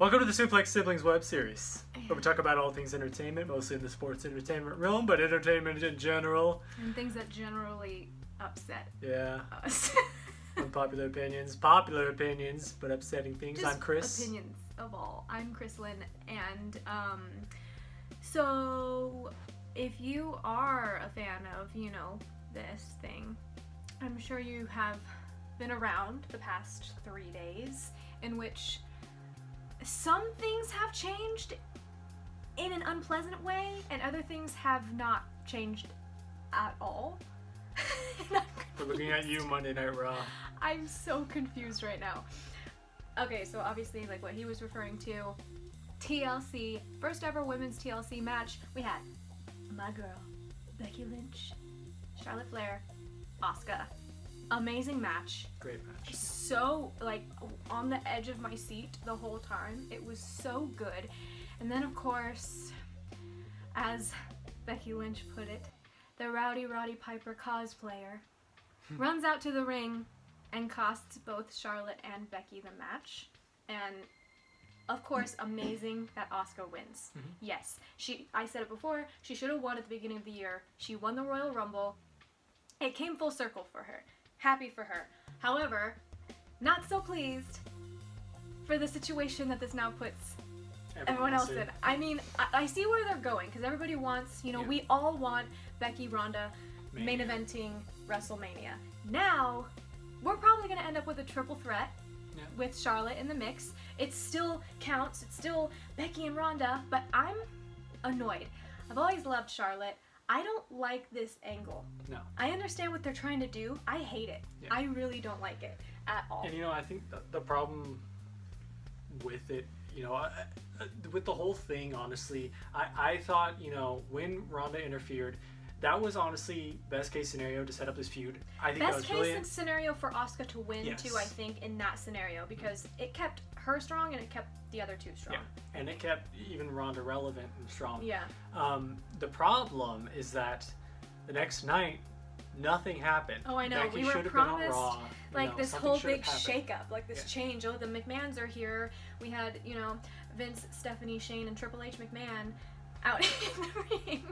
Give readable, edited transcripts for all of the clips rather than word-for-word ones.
Welcome to the Suplex Siblings web series, where we talk about all things entertainment, mostly in the sports entertainment realm, but entertainment in general. And things that generally upset us. Unpopular opinions, popular opinions, but upsetting things. Just I'm Chris. Opinions of all. I'm Chrislyn, and so if you are a fan of, this thing, I'm sure you have been around the past 3 days in which some things have changed in an unpleasant way, and other things have not changed at all. We're looking at you, Monday Night Raw. I'm so confused right now. Okay, so obviously, like what he was referring to, TLC, first ever women's TLC match, we had my girl, Becky Lynch, Charlotte Flair, Asuka. Amazing match. Great match. So, on the edge of my seat the whole time. It was so good. And then, of course, as Becky Lynch put it, the Rowdy Roddy Piper cosplayer runs out to the ring and costs both Charlotte and Becky the match. And, of course, amazing that Asuka wins. Mm-hmm. Yes, I said it before, she should have won at the beginning of the year. She won the Royal Rumble. It came full circle for her. Happy for her. However, not so pleased for the situation that this now puts everyone else in. I mean, I see where they're going, because everybody wants, we all want Becky Ronda main eventing WrestleMania. Now, we're probably going to end up with a triple threat with Charlotte in the mix. It still counts. It's still Becky and Ronda, but I'm annoyed. I've always loved Charlotte. I don't like this angle. No. I understand what they're trying to do. I hate it. Yeah. I really don't like it at all. And I think the problem with it, with the whole thing, honestly, I thought, when Ronda interfered, that was honestly best case scenario to set up this feud. I think best that was case brilliant. Scenario for Asuka to win Yes. too, I think, in that scenario, because it kept her strong and it kept the other two strong. Yeah, and it kept even Ronda relevant and strong. Yeah. The problem is that the next night, nothing happened. Oh, I know. Becky we were should have promised been on Raw. this whole big shakeup, this change. Oh, the McMahons are here. We had, Vince, Stephanie, Shane, and Triple H McMahon out in the ring.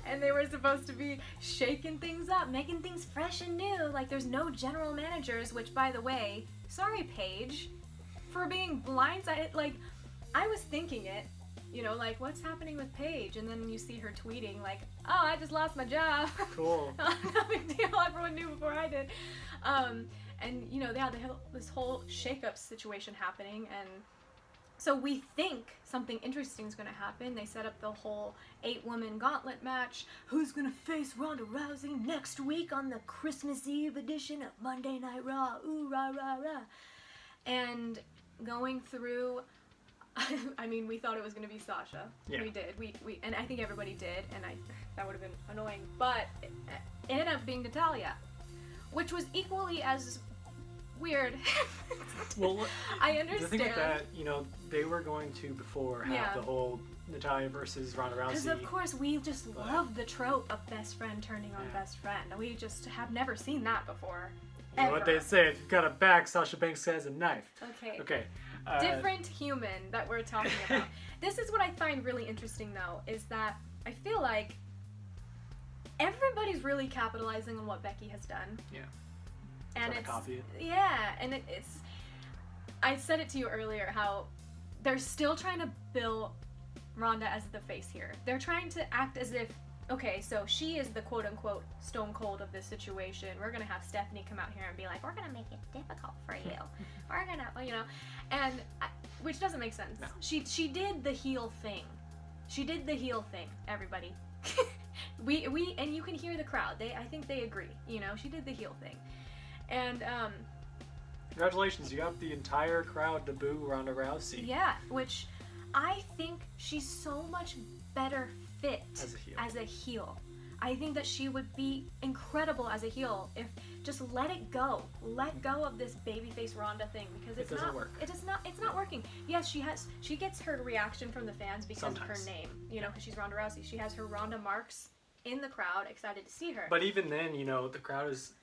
And they were supposed to be shaking things up, making things fresh and new. There's no general managers, which, by the way, sorry, Paige, for being blindsided. I was thinking it, what's happening with Paige? And then you see her tweeting, oh, I just lost my job. Cool. No big deal. Everyone knew before I did. And, they had this whole shakeup situation happening, and so we think something interesting is going to happen. They set up the whole 8-woman gauntlet match. Who's going to face Ronda Rousey next week on the Christmas Eve edition of Monday Night Raw? Ooh, rah, rah, rah. And going through, I mean, we thought it was going to be Sasha. Yeah. We did. We and I think everybody did, and that would have been annoying. But it ended up being Natalya, which was equally as weird. Well, I understand. The thing with that, they were going to before have the whole Natalya versus Ronda Rousey. Because of course we just love the trope of best friend turning on best friend. We just have never seen that before. You know what they say? If you've got a back, Sasha Banks has a knife. Okay. Different human that we're talking about. This is what I find really interesting, though, is that I feel like everybody's really capitalizing on what Becky has done. Yeah. And it's it's I said it to you earlier how they're still trying to bill Ronda as the face here. They're trying to act as if, okay, so she is the quote-unquote stone cold of this situation. We're going to have Stephanie come out here and be like, we're going to make it difficult for you. We're going to, and which doesn't make sense. No. She did the heel thing. She did the heel thing, everybody. we and you can hear the crowd. I think they agree. She did the heel thing. And congratulations, you got the entire crowd to boo Ronda Rousey. Yeah, which I think she's so much better fit as a heel. I think that she would be incredible as a heel if just let it go. Let go of this babyface Ronda thing, because it doesn't work. It's not working. Yes, she gets her reaction from the fans because of her name, because she's Ronda Rousey. She has her Ronda marks in the crowd, excited to see her. But even then, you know, the crowd is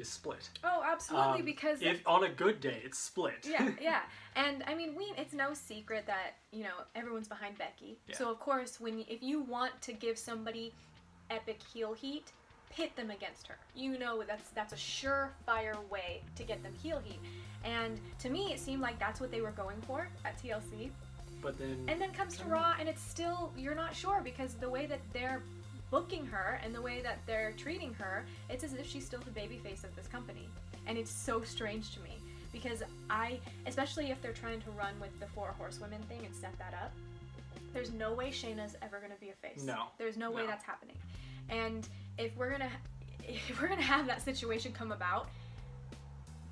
split. Oh, absolutely, because if on a good day, it's split. yeah. And I mean, it's no secret that, you know, everyone's behind Becky. Yeah. So of course, if you want to give somebody epic heel heat, pit them against her. You know, that's a surefire way to get them heel heat. And to me, it seemed like that's what they were going for at TLC. But then... And then comes to Raw, and it's still, you're not sure, because the way that they're booking her and the way that they're treating her, it's as if she's still the babyface of this company. And it's so strange to me, because especially if they're trying to run with the 4 horsewomen thing and set that up, there's no way Shayna's ever going to be a face. No. There's no way that's happening. And if we're gonna have that situation come about,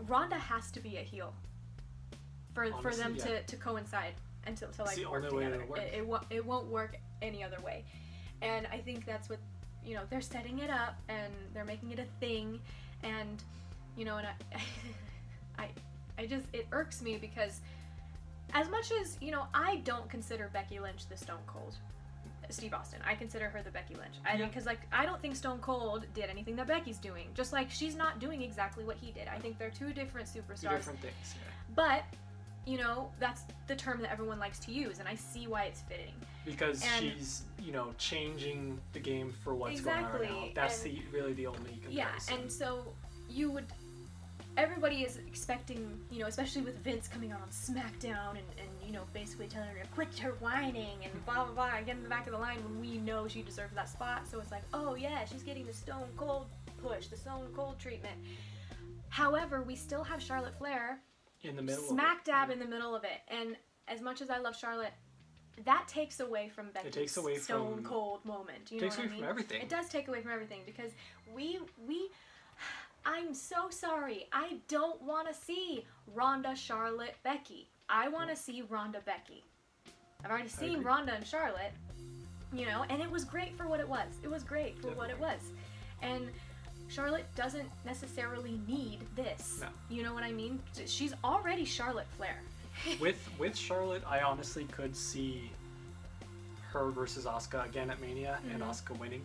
Ronda has to be a heel for them to coincide and to like work together. It won't work any other way. And I think that's what, you know, they're setting it up and they're making it a thing, and you know, and I just, it irks me because as much as, you know, I don't consider Becky Lynch the Stone Cold Steve Austin. I consider her the Becky Lynch. I think, because like, I don't think Stone Cold did anything that Becky's doing. Just like she's not doing exactly what he did. I think they're two different superstars. Two different things, yeah. But, you know, that's the term that everyone likes to use, and I see why it's fitting. Because she's, you know, changing the game for what's going on right now. That's really the only comparison. Yeah, and so everybody is expecting, you know, especially with Vince coming out on SmackDown and you know, basically telling her to quit her whining and blah, blah, blah, and get in the back of the line when we know she deserves that spot. So it's like, oh yeah, she's getting the Stone Cold push, the Stone Cold treatment. However, we still have Charlotte Flair in the middle smack dab in the middle of it. And as much as I love Charlotte, that takes away from Becky's Stone Cold moment. You know what I mean? It takes away from everything. It does take away from everything, because I'm so sorry. I don't want to see Ronda, Charlotte, Becky. I want to see Ronda, Becky. I've already seen Ronda and Charlotte, you know, and it was great for what it was. It was great for what it was. And Charlotte doesn't necessarily need this. No. You know what I mean? She's already Charlotte Flair. With Charlotte, I honestly could see her versus Asuka again at Mania, and Asuka winning.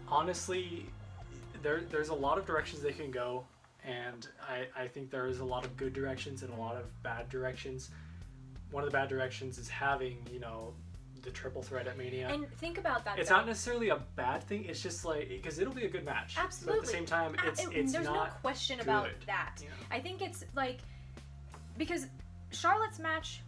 Honestly, there's a lot of directions they can go, and I think there is a lot of good directions and a lot of bad directions. One of the bad directions is having, you know, the triple threat at Mania. And think about that. It's not necessarily a bad thing. It's just like, because it'll be a good match. Absolutely. But at the same time, it's there's not no question about that. Yeah. I think it's like, because Charlotte's match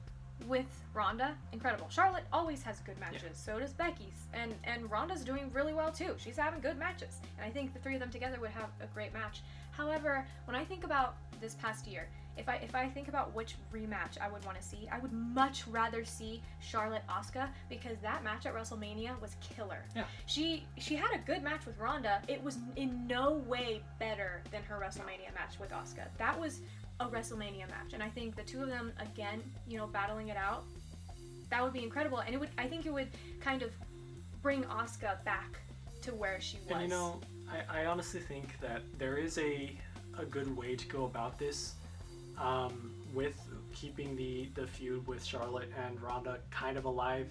with Ronda, incredible. Charlotte always has good matches. Yeah. So does Becky's, and Ronda's doing really well too. She's having good matches, and I think the three of them together would have a great match. However, when I think about this past year, if I think about which rematch I would want to see, I would much rather see Charlotte Asuka, because that match at WrestleMania was killer. Yeah. She had a good match with Ronda. It was in no way better than her WrestleMania match with Asuka. That was a WrestleMania match, and I think the two of them again, you know, battling it out, that would be incredible. And I think it would kind of bring Asuka back to where she was. And you know, I honestly think that there is a good way to go about this, with keeping the feud with Charlotte and Ronda kind of alive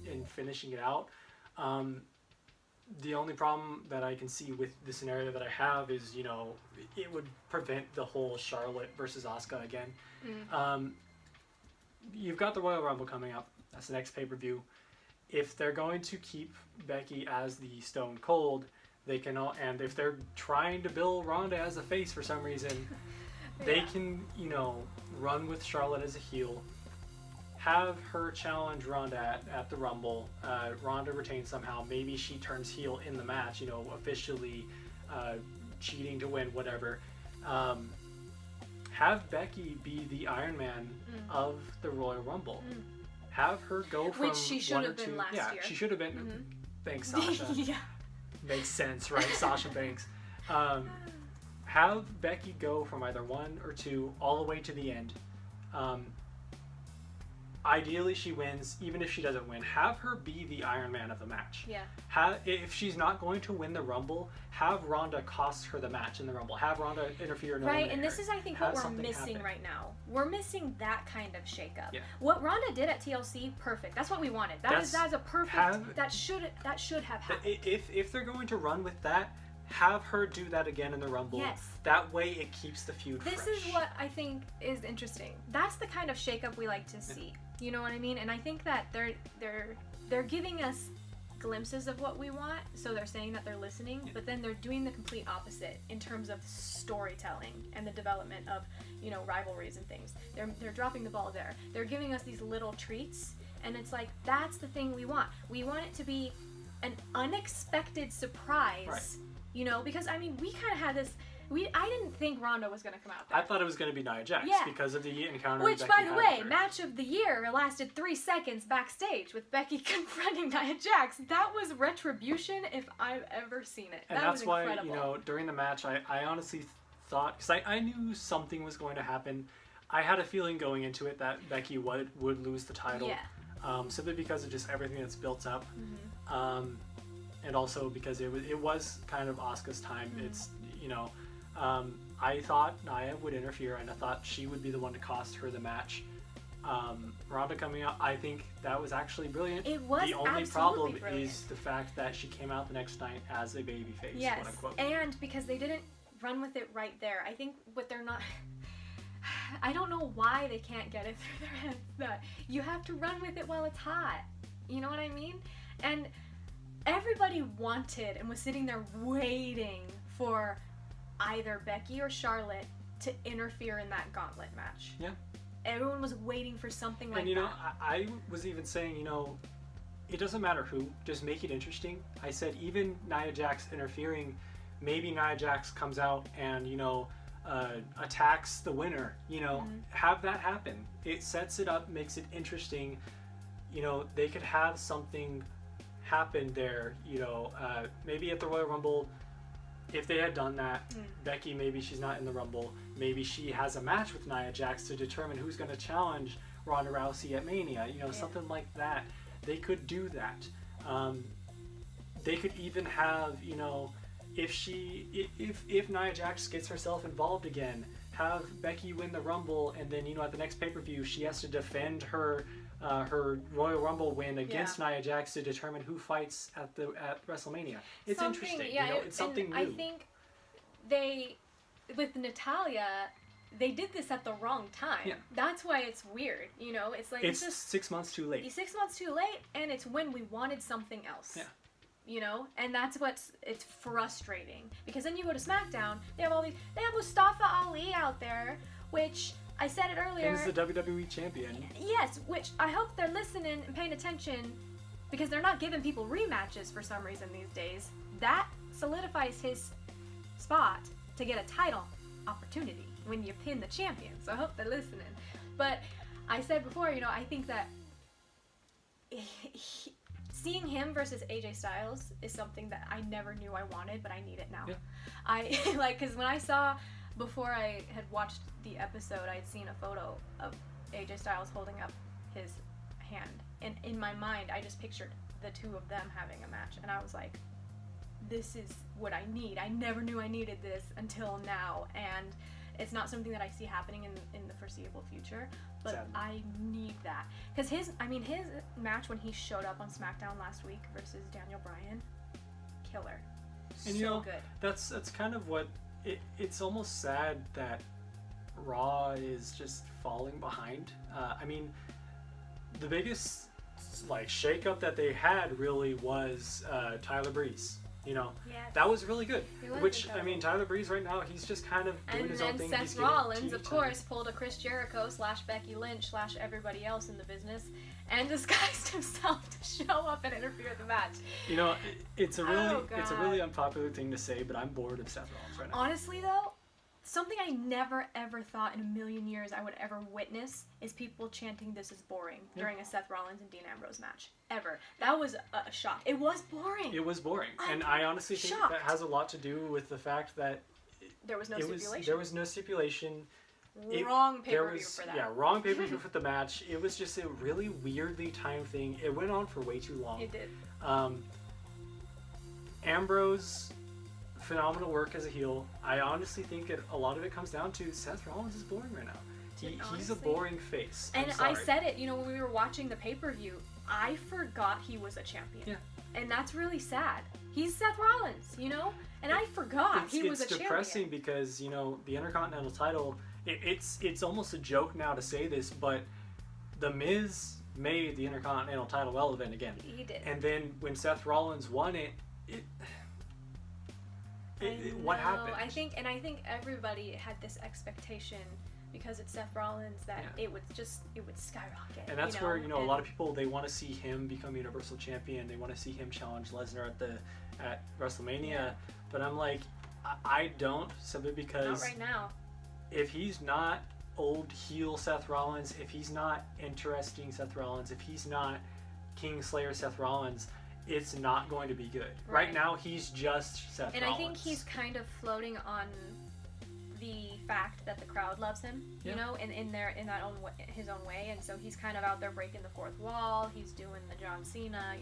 and finishing it out. The only problem that I can see with the scenario that I have is, you know, it would prevent the whole Charlotte versus Asuka again. You've got the Royal Rumble coming up. That's the next pay-per-view. If they're going to keep Becky as the Stone Cold, they can and if they're trying to build Ronda as a face for some reason, they can, you know, run with Charlotte as a heel, have her challenge Ronda at the Rumble. Ronda retains somehow. Maybe she turns heel in the match, you know, officially cheating to win, whatever. Have Becky be the Iron Man of the Royal Rumble. Have her go from which she should have been last year. Yeah, she should have been. Thanks, Sasha. Yeah. Makes sense, right? Sasha Banks. Have Becky go from either 1 or 2 all the way to the end. ideally she wins. Even if she doesn't win, have her be the Iron Man of the match. Yeah. If she's not going to win the Rumble, have Ronda cost her the match in the Rumble. Have Ronda interfere and right, and this is, I think, what we're missing happen. right now. We're missing that kind of shakeup. Yeah. What Ronda did at TLC, perfect. That's what we wanted. That's a perfect. That should have happened. If they're going to run with that, have her do that again in the Rumble. Yes. That way it keeps the feud This fresh. is what I think is interesting. That's the kind of shakeup we like to see. You know what I mean? And I think that they're giving us glimpses of what we want, so they're saying that they're listening, but then they're doing the complete opposite in terms of storytelling and the development of, you know, rivalries and things. They're dropping the ball there. They're giving us these little treats, and it's like, that's the thing we want. We want it to be an unexpected surprise. Right. You know, because I mean, we kind of had this. I didn't think Ronda was going to come out there. I thought it was going to be Nia Jax because of the encounter. Which, Becky by the had way, with her. match of the year lasted 3 seconds backstage with Becky confronting Nia Jax. That was retribution if I've ever seen it. And that that's was why, incredible. you know, during the match, I honestly thought, because I knew something was going to happen. I had a feeling going into it that Becky would lose the title. Yeah. Simply because of just everything that's built up. Mm-hmm. And also because it was kind of Asuka's time. Mm-hmm. It's, you know, I thought Nia would interfere, and I thought she would be the one to cost her the match. Ronda coming out, I think that was actually brilliant. It was the only absolutely problem brilliant. is the fact that she came out the next night as a babyface, Yes, quote unquote. and because they didn't run with it right there. I think what they're not... I don't know why they can't get it through their heads that you have to run with it while it's hot. You know what I mean? And everybody wanted and was sitting there waiting for either Becky or Charlotte to interfere in that gauntlet match. Yeah. Everyone was waiting for something like that. And you know, I was even saying, you know, it doesn't matter who, just make it interesting. I said even Nia Jax interfering, maybe Nia Jax comes out and, you know, attacks the winner, you know, have that happen. It sets it up, makes it interesting. You know, they could have something happen there, you know, maybe at the Royal Rumble. If they had done that, Becky, maybe she's not in the Rumble. Maybe she has a match with Nia Jax to determine who's going to challenge Ronda Rousey at Mania. You know, something like that. They could do that. They could even have, you know, if Nia Jax gets herself involved again, have Becky win the Rumble, and then, you know, at the next pay-per-view, she has to defend her Royal Rumble win against Nia Jax to determine who fights at WrestleMania. It's interesting, you know, it's something new. I think with Natalya, they did this at the wrong time. Yeah. That's why it's weird, you know? It's like it's just 6 months too late. 6 months too late, and it's when we wanted something else. Yeah. You know? And that's it's frustrating. Because then you go to SmackDown, they have Mustafa Ali out there, which I said it earlier. And he's the WWE champion. Yes, which I hope they're listening and paying attention, because they're not giving people rematches for some reason these days. That solidifies his spot to get a title opportunity when you pin the champion. So I hope they're listening. But I said before, you know, I think that seeing him versus AJ Styles is something that I never knew I wanted, but I need it now. Yeah. Because when I saw, before I had watched the episode, I had seen a photo of AJ Styles holding up his hand. And in my mind, I just pictured the two of them having a match. And I was like, this is what I need. I never knew I needed this until now. And it's not something that I see happening in the foreseeable future. But Sadly. I need that. Because his match when he showed up on SmackDown last week versus Daniel Bryan, killer. And so you know, good. that's kind of what it's almost sad that Raw is just falling behind. I mean, the biggest like shakeup that they had really was Tyler Breeze. You know, that was really good. Which, I mean, Tyler Breeze right now, he's just kind of doing his own thing. And then He's Seth getting Rollins, TV of time. course, pulled a Chris Jericho / Becky Lynch / everybody else in the business and disguised himself to show up and interfere in the match. You know, it's a really God. it's a really unpopular thing to say, but I'm bored of Seth Rollins right now. Honestly, though, something I never ever thought in a million years I would ever witness is people chanting "This is boring" during a Seth Rollins and Dean Ambrose match. Ever. That was a shock. It was boring. It was boring, and I honestly think that has a lot to do with the fact that there was no stipulation. There was no stipulation. wrong pay-per-view for that. Yeah, wrong pay-per-view for the match. It was just a really weirdly timed thing. It went on for way too long. It did. Ambrose, phenomenal work as a heel. I honestly think a lot of it comes down to Seth Rollins is boring right now. He's a boring face. And I said it, when we were watching the pay-per-view, I forgot he was a champion. Yeah. And that's really sad. He's Seth Rollins, And I forgot he was a champion. It's depressing because, the Intercontinental title, it's almost a joke now to say this, but The Miz made the Intercontinental title relevant again. He did. And then when Seth Rollins won it, what happened? I think everybody had this expectation because it's Seth Rollins that it would skyrocket. And that's where a lot of people, they want to see him become Universal Champion. They want to see him challenge Lesnar at WrestleMania. Yeah. But I'm like, I don't, simply because not right now. If he's not old heel Seth Rollins, if he's not interesting Seth Rollins, if he's not Kingslayer Seth Rollins, it's not going to be good. Right now, he's just Seth Rollins. And I think he's kind of floating on the fact that the crowd loves him, in his own way, and so he's kind of out there breaking the fourth wall. He's doing the John Cena,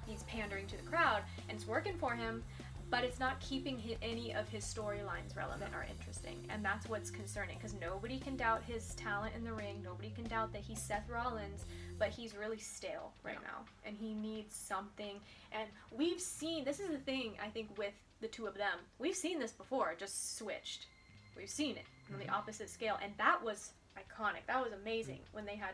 he's pandering to the crowd, and it's working for him, but it's not keeping any of his storylines relevant or interesting, and that's what's concerning, because nobody can doubt his talent in the ring. Nobody can doubt that he's Seth Rollins, but he's really stale right now, and he needs something. And we've seen, this is the thing, I think, with the two of them. We've seen this before, just switched. We've seen it on the opposite scale, and that was iconic. That was amazing when they had,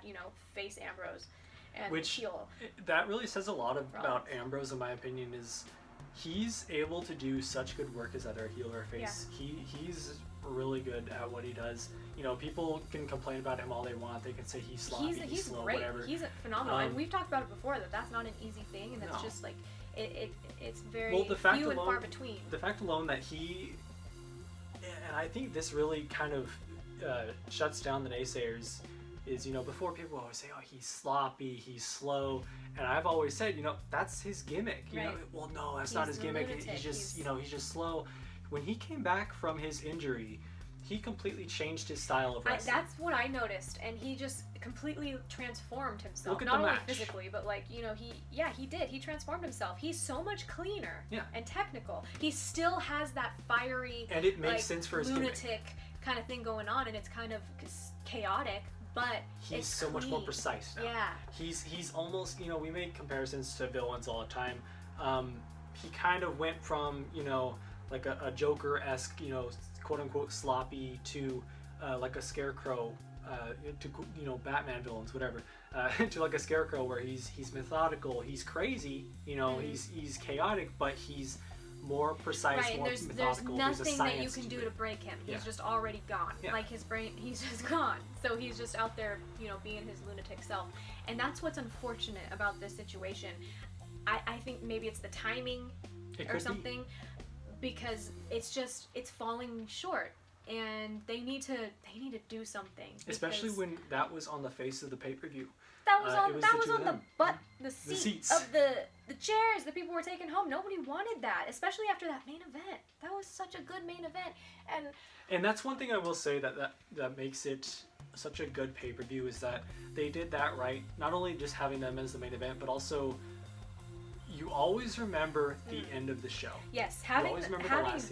face Ambrose and heel. That really says a lot about Ambrose, in my opinion, is he's able to do such good work as either a heel or a face. Yeah. He's really good at what he does. People can complain about him all they want. They can say he's sloppy, he's slow, great. Whatever. He's phenomenal, and we've talked about it before that's not an easy thing, and that's just like it's very few and far between. The fact alone that he, and I think this really kind of shuts down the naysayers, is before people always say, oh, he's sloppy, he's slow, and I've always said, that's his gimmick. Well, no, that's not his gimmick. He's just he's just slow. When he came back from his injury, he completely changed his style of wrestling. That's what I noticed, and he just completely transformed himself. Look at not the only match. Physically, but he did. He transformed himself. He's so much cleaner and technical. He still has that fiery, and it makes sense for his lunatic gimmick. Kind of thing going on, and it's kind of chaotic. But he's so much more precise now. Yeah. He's almost, we make comparisons to villains all the time. He kind of went from, like a Joker-esque, quote unquote sloppy to like a Scarecrow, to Batman villains, whatever, to like a Scarecrow where he's methodical, he's crazy, he's chaotic, but he's more precise, more methodical. There's nothing that you can do to break him. He's just already gone. Yeah. Like his brain, he's just gone. So he's just out there, being his lunatic self. And that's what's unfortunate about this situation. I think maybe it's the timing or something, because it's falling short. And they need to do something. Especially when that was on the face of the pay-per-view. That was on the seats of the chairs that people were taking home. Nobody wanted that, especially after that main event. That was such a good main event, and that's one thing I will say that makes it such a good pay-per-view, is that they did that right. Not only just having them as the main event, but also you always remember the end of the show. Yes, having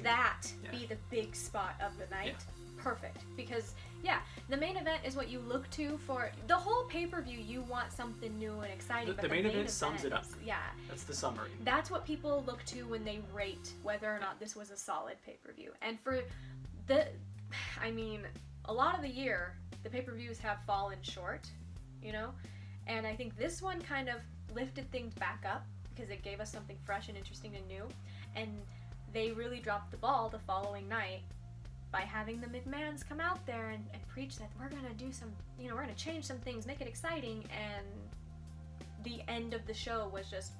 that be the big spot of the night. Yeah. Perfect, because the main event is what you look to for the whole pay-per-view. You want something new and exciting. The main event sums it up. That's the summary. That's what people look to when they rate whether or not this was a solid pay-per-view. And for a lot of the year, the pay-per-views have fallen short, and I think this one kind of lifted things back up because it gave us something fresh and interesting and new, and they really dropped the ball the following night by having the McMahons come out there and preach that we're gonna do some, we're gonna change some things, make it exciting, and the end of the show was just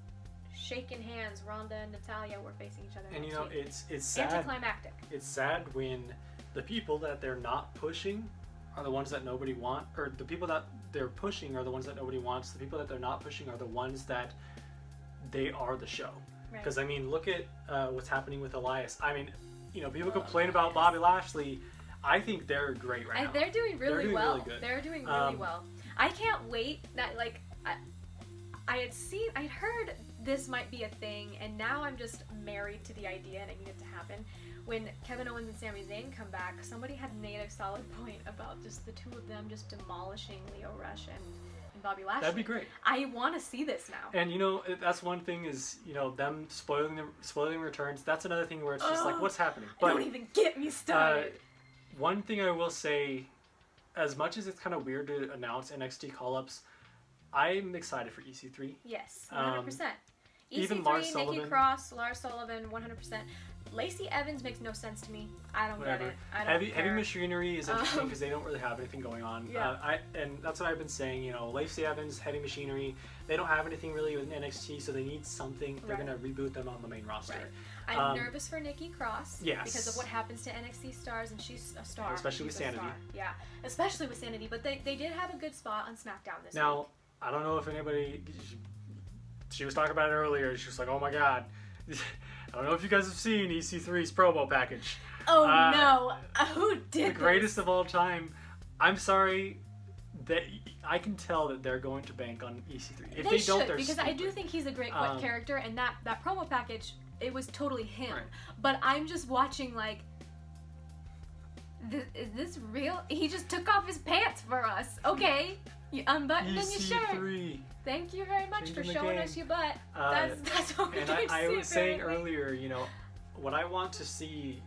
shaking hands. Ronda and Natalya were facing each other. And it's sad. Anticlimactic. It's sad when the people that they're not pushing are the ones that nobody wants, or the people that they're pushing are the ones that nobody wants. The people that they're not pushing are the ones that they are the show. Because look at what's happening with Elias. People complain about Bobby Lashley. I think they're great right now. They're doing really doing well. really good. They're doing really well. I can't wait that, like, I'd heard this might be a thing, and now I'm just married to the idea and I need it to happen. When Kevin Owens and Sami Zayn come back, somebody had made a solid point about just the two of them just demolishing Lio Rush and Bobby Lashley. That'd be great. I want to see this now. And, you know, that's one thing is, you know, them spoiling returns. That's another thing where it's just like, what's happening? But don't even get me started. One thing I will say, as much as it's kind of weird to announce NXT call-ups, I'm excited for EC3. Yes, 100%. Even EC3, Lars Nikki Sullivan. Cross, Lars Sullivan, 100%. Lacey Evans makes no sense to me. I don't get it. I don't Heavy Machinery is interesting because they don't really have anything going on. Yeah. And that's what I've been saying. You know, Lacey Evans, Heavy Machinery, they don't have anything really with NXT, so they need something. They're gonna reboot them on the main roster. Right. I'm nervous for Nikki Cross. Yes. Because of what happens to NXT stars, and she's a star. Especially with Sanity. Yeah, especially with Sanity. But they did have a good spot on SmackDown this week. Now, I don't know if anybody. She was talking about it earlier. She was like, "Oh my god." I don't know if you guys have seen EC3's promo package. Oh no! Who did the greatest of all time? I'm sorry that I can tell that they're going to bank on EC3. If they don't, they're because stupid. I do think he's a great character, and that promo package, it was totally him. Right. But I'm just watching like, is this real? He just took off his pants for us. Okay, you unbuttoned your shirt. EC3. Thank you very much for Changing the showing game. us your butt. That's what we And came to I see, was saying apparently. earlier, you know, what I want to see,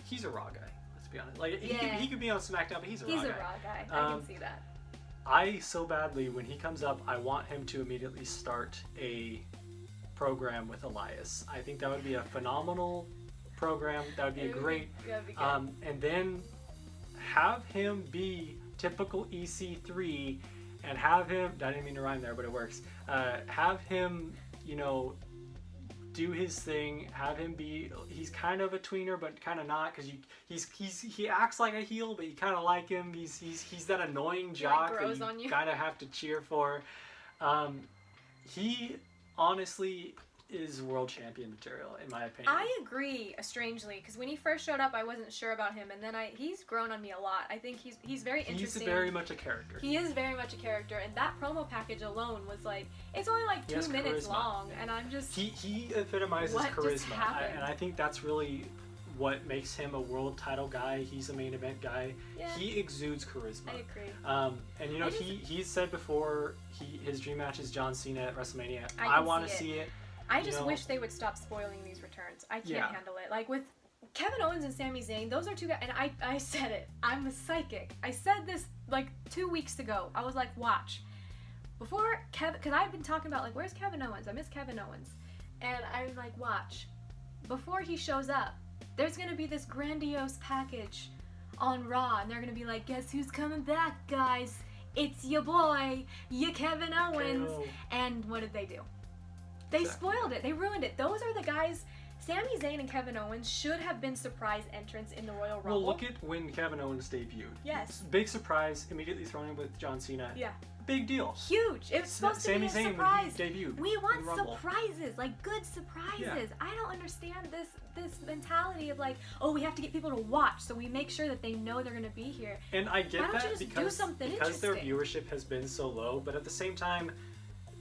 he's a Raw guy. Let's be honest. Like he could be on SmackDown, but he's a Raw guy. He's a Raw guy. I can see that. I so badly, when he comes up, I want him to immediately start a program with Elias. I think that would be a phenomenal program. That would be great. That'd be good. And then have him be typical EC3 and have him, I didn't mean to rhyme there, but it works. Have him, you know, do his thing. Have him be, he's kind of a tweener, but kind of not, because he acts like a heel, but you kind of like him. He's that annoying jock that you kind of have to cheer for. He honestly is world champion material, in my opinion. I agree, strangely, because when he first showed up, I wasn't sure about him, and then he's grown on me a lot. I think he's very interesting. He's very much a character. He is very much a character, and that promo package alone was like, it's only like 2 minutes long, and I'm just... He epitomizes charisma, and I think that's really what makes him a world title guy. He's a main event guy. Yeah. He exudes charisma. I agree. And you know, he said before, his dream match is John Cena at WrestleMania. I want to see it. I just wish they would stop spoiling these returns. I can't handle it. Like with Kevin Owens and Sami Zayn, those are two guys, and I said it. I'm a psychic. I said this like 2 weeks ago. I was like, watch. Before Kevin, because I've been talking about like, where's Kevin Owens? I miss Kevin Owens. And I'm like, watch. Before he shows up, there's going to be this grandiose package on Raw, and they're going to be like, guess who's coming back, guys? It's your boy, your Kevin Owens. And what did they do? They spoiled it. They ruined it. Those are the guys. Sami Zayn and Kevin Owens should have been surprise entrants in the Royal Rumble. Well, look at when Kevin Owens debuted. Yes. Big surprise, immediately thrown in with John Cena. Yeah. Big deal. Huge. It was supposed to be a surprise. Sami Zayn when he debuted. We want surprises, like good surprises. Yeah. I don't understand this mentality of like, oh, we have to get people to watch, so we make sure that they know they're going to be here. And I get Why don't that you just do something because their interesting? viewership has been so low, but at the same time,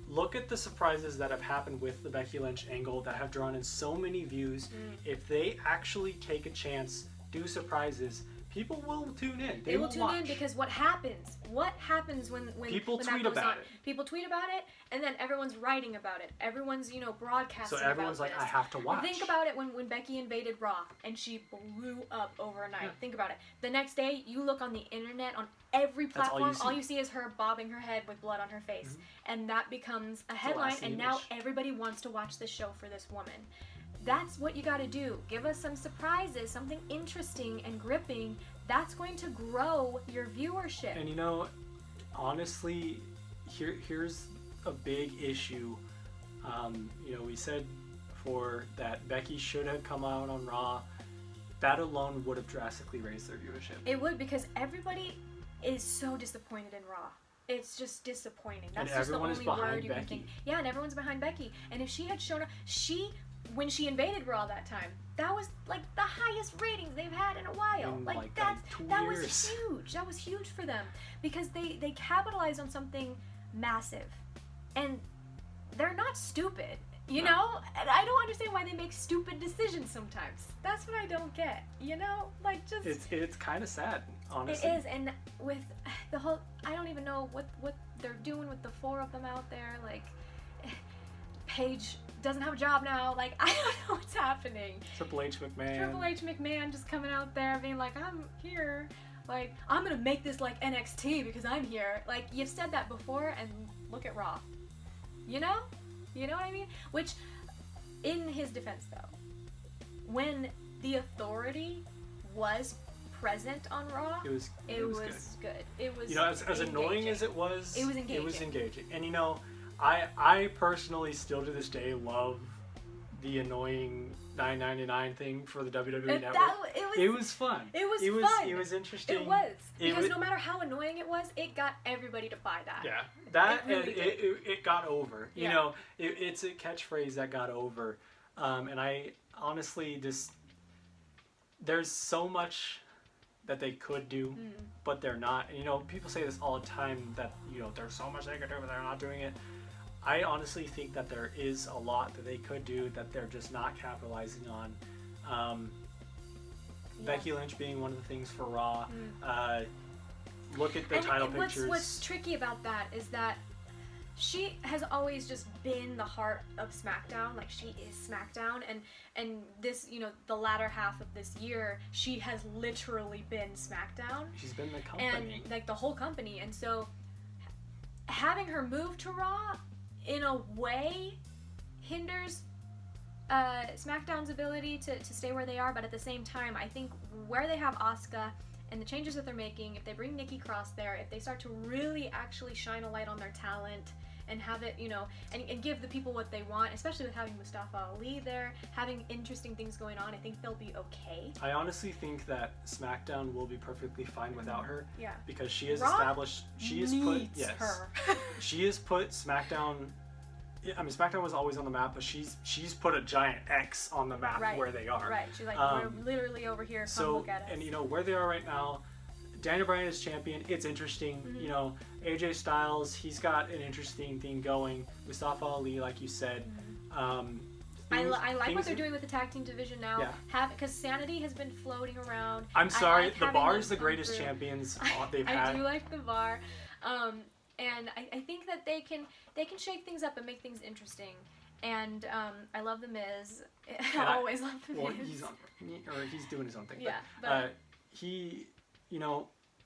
look at the surprises that have happened with the Becky Lynch angle that have drawn in so many views. If they actually take a chance, do surprises, people will tune in. They will tune in because what happens? What happens when people when tweet that goes about on? it? People tweet about it, and then everyone's writing about it. Everyone's broadcasting. So everyone's about like, this. I have to watch. Think about it when Becky invaded Raw and she blew up overnight. Yeah. Think about it. The next day, you look on the internet on every platform. All you see is her bobbing her head with blood on her face, and that becomes a headline. And now everybody wants to watch this show for this woman. That's what you got to do. Give us some surprises, something interesting and gripping. That's going to grow your viewership. And honestly, here's a big issue. We said before that Becky should have come out on Raw. That alone would have drastically raised their viewership. It would, because everybody is so disappointed in Raw. it's just disappointing. That's And just the everyone is only word behind you can Becky. think. Yeah, and everyone's behind Becky. And if she had shown up, when she invaded Raw that time, that was like the highest ratings they've had in a while. In, Like that was huge. That was huge for them because they capitalized on something massive, and they're not stupid. You know, and I don't understand why they make stupid decisions sometimes. That's what I don't get. You know, like just it's kind of sad, honestly. it is, and with the whole, I don't even know what they're doing with the 4 of them out there. Like, Paige doesn't have a job now. Like, I don't know what's happening. Triple H McMahon just coming out there being like, I'm here. Like, I'm gonna make this like NXT because I'm here. Like, you've said that before, and look at Raw. You know what I mean? Which, in his defense though, when the Authority was present on Raw, it was good. It was, as annoying as it was engaging. It was engaging. And I personally still to this day love the annoying $9.99 thing for the WWE Network. It was fun. It was fun. It was interesting. It was. Because no matter how annoying it was, it got everybody to buy that. Yeah. It got over. Yeah. It's a catchphrase that got over. And I honestly just, there's so much that they could do, but they're not. And, people say this all the time that, there's so much they could do, but they're not doing it. I honestly think that there is a lot that they could do that they're just not capitalizing on. Becky Lynch being one of the things for Raw. Look at the title pictures. What's tricky about that is that she has always just been the heart of SmackDown. Like, she is SmackDown, and this, the latter half of this year, she has literally been SmackDown. She's been the company. And, like, the whole company. And so, having her move to Raw, in a way, hinders SmackDown's ability to stay where they are, but at the same time, I think where they have Asuka and the changes that they're making, if they bring Nikki Cross there, if they start to really actually shine a light on their talent and have it, and give the people what they want, especially with having Mustafa Ali there, having interesting things going on, I think they'll be okay. I honestly think that SmackDown will be perfectly fine without her. Yeah. Because she has Raw established, she has put SmackDown. I mean, SmackDown was always on the map, but she's put a giant X on the map where they are. Right. She's like, we're literally over here. Come look at us. And where they are right now, Daniel Bryan is champion. It's interesting. AJ Styles, he's got an interesting thing going. Mustafa Ali, like you said. I like what they're doing with the tag team division now. Yeah. Because Sanity has been floating around. I'm sorry, the Bar is the greatest champions they've had. I do like the Bar. And I think that they can shake things up and make things interesting. And I love The Miz. I always love The Miz. Well, he's doing his own thing. Yeah. But he,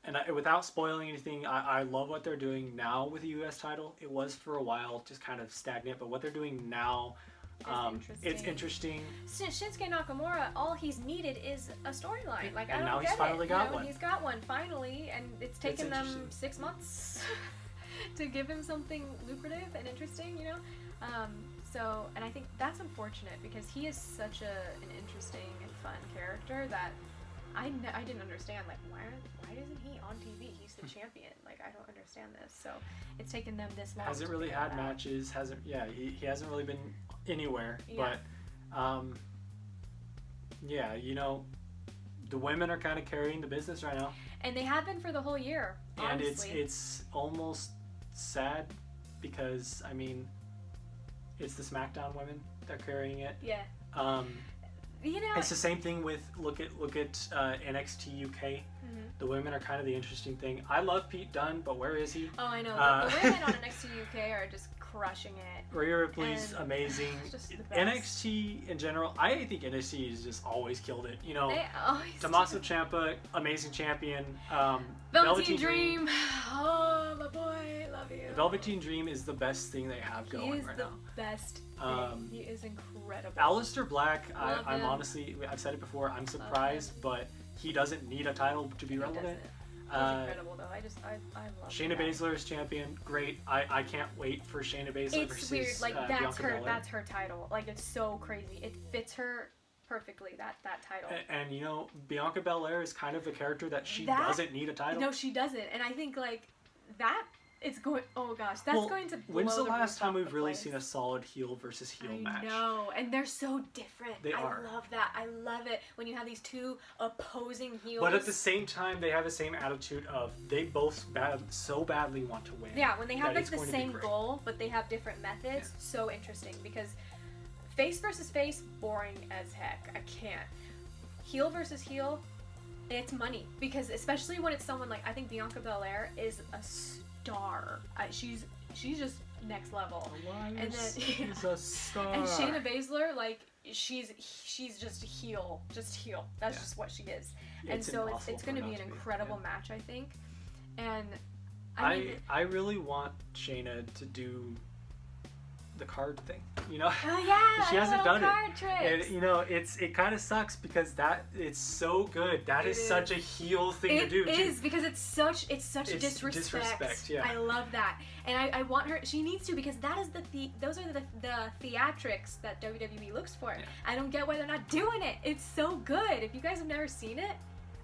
and without spoiling anything, I love what they're doing now with the U.S. title. It was for a while just kind of stagnant, but what they're doing now, it's interesting. Shinsuke Nakamura, all he's needed is a storyline. Like, and I don't now get he's finally it. got one. He's got one finally, and it's taken them 6 months to give him something lucrative and interesting. So, and I think that's unfortunate because he is such an interesting and fun character that I didn't understand. Like, why isn't he on TV? He's the champion. Like, I don't understand this. So it's taken them this long. Hasn't really had matches. He hasn't really been anywhere. Yeah. But the women are kind of carrying the business right now. And they have been for the whole year. Honestly. And it's almost sad because it's the SmackDown women that are carrying it. Yeah. It's the same thing with look at NXT UK. The women are kind of the interesting thing. I love Pete Dunne, but where is he? Oh, I know. The women on NXT UK are just crushing it. Rhea Ripley's amazing. Just the best. NXT in general, I think NXT has just always killed it. They always Tommaso Ciampa, amazing champion. Velveteen Dream. Oh, my boy, love you. Velveteen Dream is the best thing they have going right now. He is the best thing. He is incredible. Aleister Black, I'm honestly, I've said it before, I'm surprised, but he doesn't need a title to be relevant. He's incredible, though. I love Shayna Baszler is champion. Great. I can't wait for Shayna Baszler versus It's weird. Like, Bianca Belair. That's her title. Like, it's so crazy. It fits her perfectly, that title. And Bianca Belair is kind of the character that she doesn't need a title. No, she doesn't. And I think, like, that It's going. Oh gosh, that's going to blow When's the the last roof time off we've the really place. seen a solid heel versus heel I match? know, and they're so different. They are. I love that. I love it when you have these two opposing heels. But at the same time, they have the same attitude of they both so badly want to win. Yeah, when they have that like it's the going to be same great. goal, but they have different methods. Yeah. So interesting because face versus face, boring as heck. I can't. Heel versus heel, it's money because especially when it's someone like I think Bianca Belair is a star. She's just next level. And then She's a star. and Shayna Baszler, like she's just heel. That's just what she is. And It's so impossible it's for going to her be not an to be, incredible yeah. match, I think. And I mean, I really want Shayna to do the card thing, you know? oh yeah, She hasn't little done card it. tricks. And you know, it kind of sucks because it's so good. That is such a heel thing to do. It is because it's such disrespect. Yeah. I love that, and I want her. She needs to because that is those are the theatrics that WWE looks for. Yeah. I don't get why they're not doing it. It's so good. If you guys have never seen it,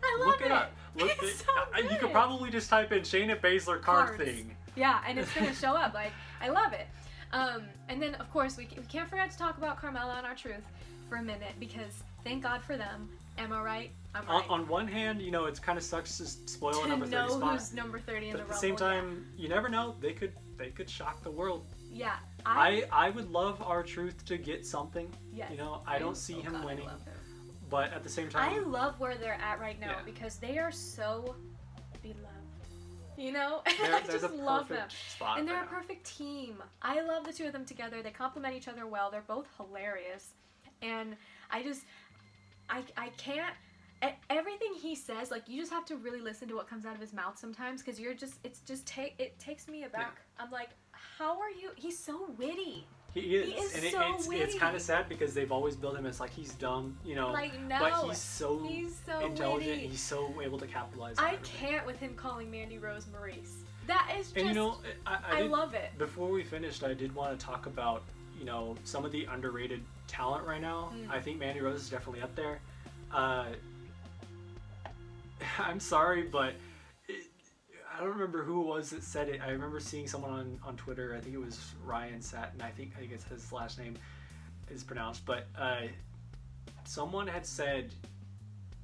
I love Look it up. It's so You could good. probably just type in Shayna Baszler card Cards. thing. Yeah, and it's gonna show up. Like I love it. And then of course we can't forget to talk about Carmella and R-Truth for a minute because thank God for them. Am I right? I'm right. On one hand, you know, it kind of sucks to spoil a to number 30 know spot. who's number 30 in But the at the Rumble. same time, you never know. They could shock the world. yeah. I would love R-Truth to get something. Yes. You know, I don't see him God, I winning. love him. But at the same I time, love where they're at right now Yeah. because they are so beloved. You know, they're I just the love them, perfect spot and they're right a now. perfect team. I love the two of them together. They complement each other well. They're both hilarious, and I can't. Everything he says, like you just have to really listen to what comes out of his mouth sometimes because it takes me aback. I'm like, how are you? He's so witty. He is, He is and so it's witty. kind of sad because they've always built him as like he's dumb, you know. Like, no, but he's so intelligent. witty. He's so able to capitalize on I everything. can't with him calling Mandy Rose Maurice. That is just. And you know, I love it. Before we finished, I did want to talk about, you know, some of the underrated talent right now. I think Mandy Rose is definitely up there. I'm sorry, but I don't remember who it was that said it. I remember seeing someone on Twitter. I think it was Ryan Satin. I think it's his last name is pronounced. But someone had said,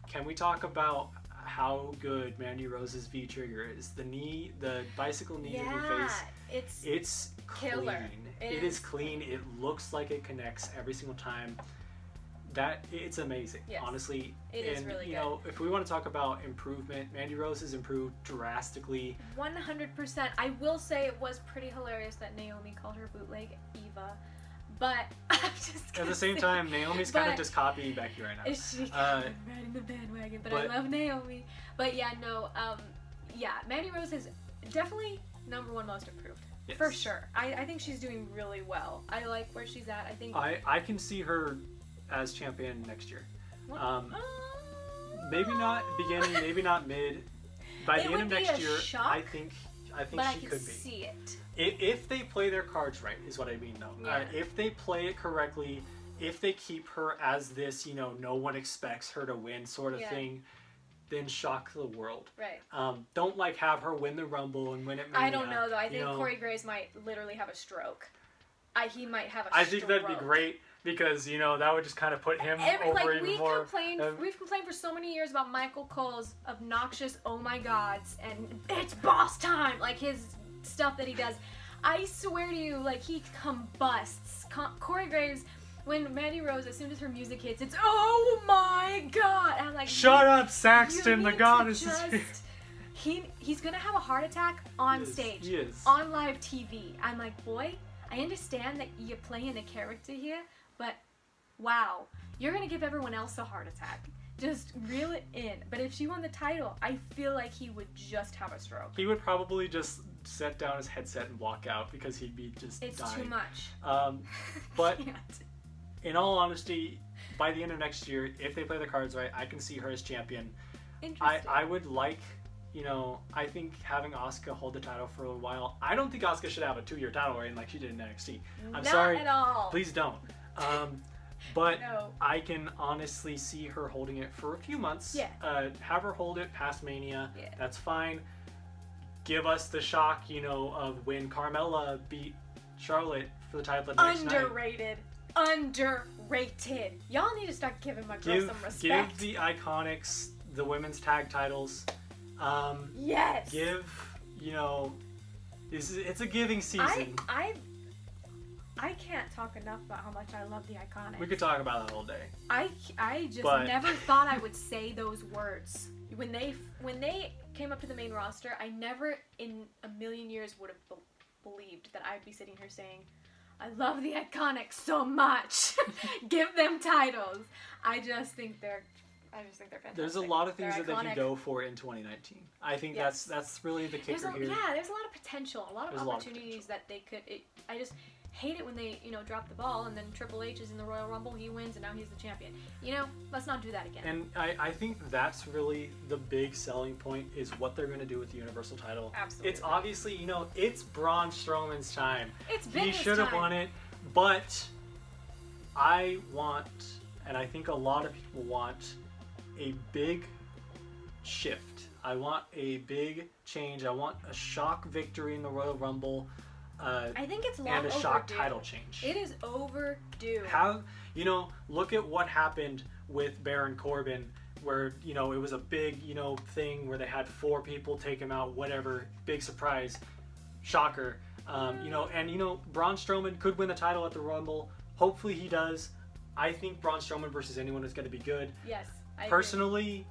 "Can we talk about how good Mandy Rose's V trigger is? The bicycle knee that he faced. It's killer. Clean. It is clean. It looks like it connects every single time. It's amazing, Yes. honestly. It is really you good. know, if we want to talk about improvement, Mandy Rose has improved drastically. 100%. I will say it was pretty hilarious that Naomi called her bootleg Eva, but I'm just At the same time, Naomi's kind of just copying Becky right now. She riding the bandwagon, but I love Naomi. But yeah, no, Mandy Rose is definitely number one most improved. Yes. For sure. I think she's doing really well. I like where she's at. I think I can see her as champion next year. What? Maybe not beginning, maybe not mid. By It the end would of be next a year, shock, I think but I she can could be. see it. If they play their cards right, is what I mean though. Yeah. If they play it correctly, if they keep her as this, you know, no one expects her to win sort of thing, then shock the world. Right. Don't like have her win the Rumble and win it. Mania, I don't know though. I think you know. Corey Graves might literally have a stroke. He might have a I stroke. think that'd be great because, you know, that would just kind of put him over even more. We've complained for so many years about Michael Cole's obnoxious oh my gods and it's boss time, like his stuff that he does. I swear to you, like he combusts. Corey Graves, when Mandy Rose, as soon as her music hits, it's oh my god. And I'm like, shut up, Saxton, the goddess is here. He's gonna have a heart attack on stage, he is. on live TV. I'm like, boy, I understand that you're playing a character here, but wow, you're gonna give everyone else a heart attack. Just reel it in. But if she won the title, I feel like he would just have a stroke. He would probably just set down his headset and walk out because he'd be just It's dying. too much. But Can't. in all honesty, by the end of next year, if they play the cards right, I can see her as champion. Interesting. I would like, you know, I think having Asuka hold the title for a while. I don't think Asuka should have a 2-year title reign like she did in NXT. I'm Not sorry. at all. Please don't. But No. I can honestly see her holding it for a few months. Yeah. Have her hold it past Mania. Yeah. That's fine. give us the shock, of when Carmella beat Charlotte for the title the next night. Underrated. Y'all need to start giving my girl some respect. Give the Iconics the women's tag titles. Yes. Give, it's a giving season. I can't talk enough about how much I love the Iconics. We could talk about that all day. I just never thought I would say those words. When they came up to the main roster, I never in a million years would have believed that I'd be sitting here saying, I love the Iconics so much. Give them titles. I just think they're fantastic. There's a lot of things that they can go for in 2019. I think that's really the kicker here. Yeah, there's a lot of potential, a lot of opportunities that they could. I just hate it when they drop the ball and then Triple H is in the Royal Rumble, he wins, and now he's the champion. Let's not do that again. And I think that's really the big selling point is what they're going to do with the Universal title. Absolutely. It's obviously, it's Braun Strowman's time. It's been He his should have time. won it, but I want, and I think a lot of people want, a big shift. I want a big change. I want a shock victory in the Royal Rumble. I think it's long and a shock overdue. title change. It is overdue. Look at what happened with Baron Corbin, where it was a big thing where they had 4 people take him out, whatever, big surprise, shocker. Braun Strowman could win the title at the Rumble. Hopefully he does. I think Braun Strowman versus anyone is going to be good. Yes. Personally,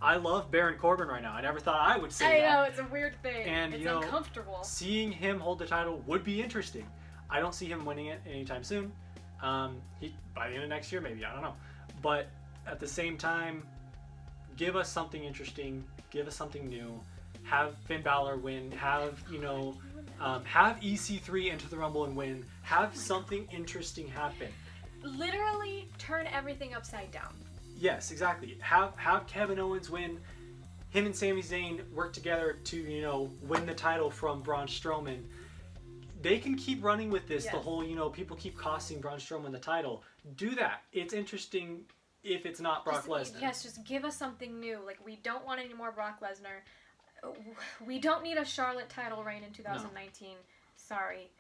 I love Baron Corbin right now. I never thought I would say that. I know, it's a weird thing. And, it's uncomfortable. Seeing him hold the title would be interesting. I don't see him winning it anytime soon. By the end of next year, maybe. I don't know. But at the same time, give us something interesting. Give us something new. Have Finn Balor win. Have EC3 enter the Rumble and win. Have something interesting happen. Literally turn everything upside down. Yes, exactly. Have Kevin Owens win. Him and Sami Zayn work together to, win the title from Braun Strowman. They can keep running with this. Yes. The whole, people keep costing Braun Strowman the title. Do that. It's interesting if it's not Brock Lesnar. Yes, just give us something new. Like, we don't want any more Brock Lesnar. We don't need a Charlotte title reign in 2019. No. Sorry.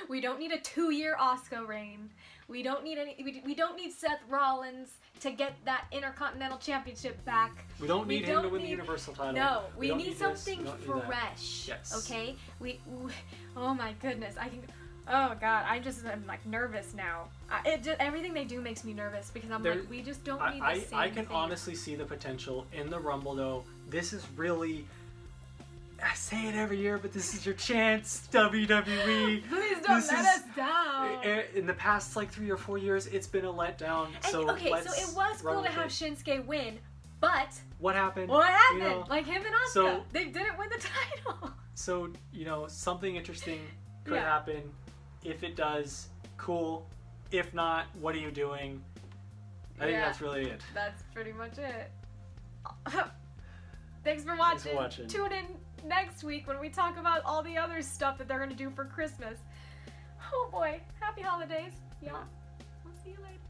We don't need a 2-year Asuka reign. We don't need we don't need Seth Rollins to get that Intercontinental Championship back. We don't need him to win the Universal title. No, we need something fresh. Yes. Okay? Oh my goodness. Oh God, I'm like nervous now. Everything they do makes me nervous because I'm like, we just don't need the same I can thing. honestly see the potential in the Rumble though. This is really, I say it every year, but this is your chance, WWE. Please don't let us down. In the past 3 or 4 years, it's been a letdown. So it was cool to have Shinsuke win, but what happened? Like him and Asuka, they didn't win the title. So something interesting could happen. If it does, cool. If not, what are you doing? I think that's really it. That's pretty much it. Thanks for watching. Tune in next week when we talk about all the other stuff that they're going to do for Christmas. Oh boy. Happy holidays. Yeah. We'll see you later.